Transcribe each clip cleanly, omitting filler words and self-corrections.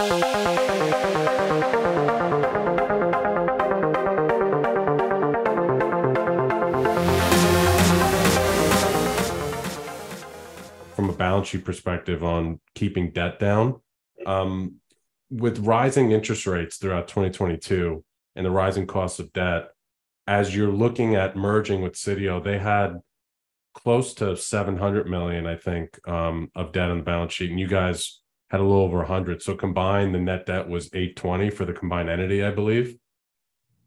From a balance sheet perspective on keeping debt down. With rising interest rates throughout 2022 and the rising costs of debt, as you're looking at merging with Sitio, they had close to 700 million, I think, of debt on the balance sheet, and you guys had a little over 100. So combined, the net debt was 820 for the combined entity, I believe.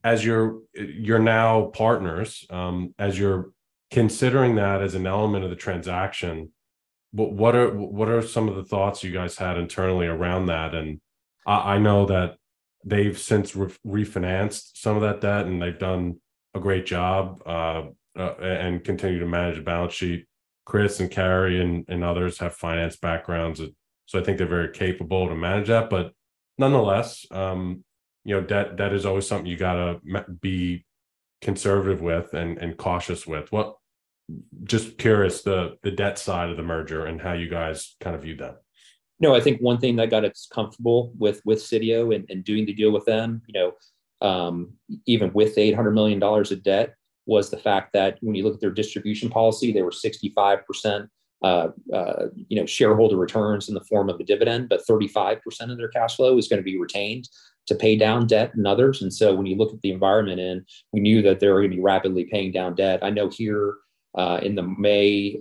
As you're now partners, as you're considering that as an element of the transaction, what are some of the thoughts you guys had internally around that? And I know that they've since refinanced some of that debt, and they've done a great job and continue to manage the balance sheet. Chris and Carrie and others have finance backgrounds, so I think they're very capable to manage that. But nonetheless, debt is always something you got to be conservative with and cautious with. Just curious, the debt side of the merger and how you guys kind of viewed that. No, I think one thing that got us comfortable with Sitio and doing the deal with them, even with $800 million of debt, was the fact that when you look at their distribution policy, they were 65%, shareholder returns in the form of a dividend, but 35% of their cash flow is going to be retained to pay down debt and others. And so when you look at the environment, we knew that they were going to be rapidly paying down debt. I know here in the May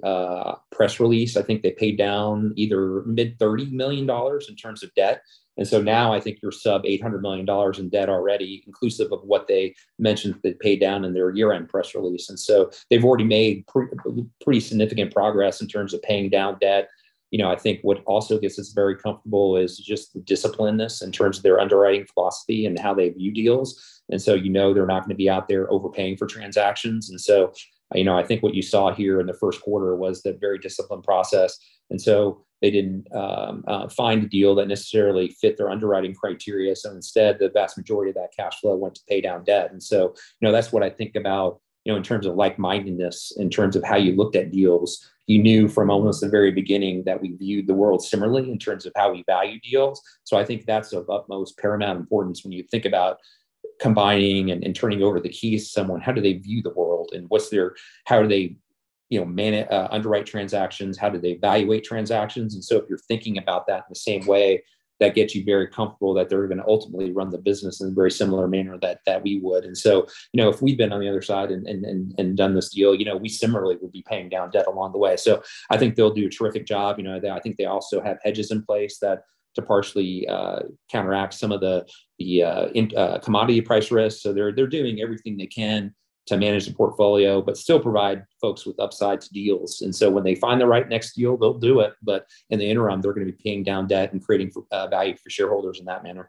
press release, I think they paid down either mid $30 million in terms of debt. And so now I think you're sub $800 million in debt already, inclusive of what they mentioned they paid down in their year-end press release. And so they've already made pretty significant progress in terms of paying down debt. I think what also gets us very comfortable is just the disciplinedness in terms of their underwriting philosophy and how they view deals. And so, they're not going to be out there overpaying for transactions. And so, I think what you saw here in the first quarter was the very disciplined process. And so they didn't find a deal that necessarily fit their underwriting criteria. So instead, the vast majority of that cash flow went to pay down debt. And so, that's what I think about, in terms of like-mindedness, in terms of how you looked at deals. You knew from almost the very beginning that we viewed the world similarly in terms of how we value deals. So I think that's of utmost paramount importance when you think about combining and turning over the keys to someone. How do they view the world, and how do they manage, underwrite transactions? How do they evaluate transactions? And so if you're thinking about that in the same way, that gets you very comfortable that they're going to ultimately run the business in a very similar manner that we would. And so, if we'd been on the other side and done this deal, we similarly would be paying down debt along the way. So I think they'll do a terrific job. I think they also have hedges in place to partially counteract some of the commodity price risk. So they're doing everything they can to manage the portfolio, but still provide folks with upside to deals. And so when they find the right next deal, they'll do it. But in the interim, they're going to be paying down debt and creating value for shareholders in that manner.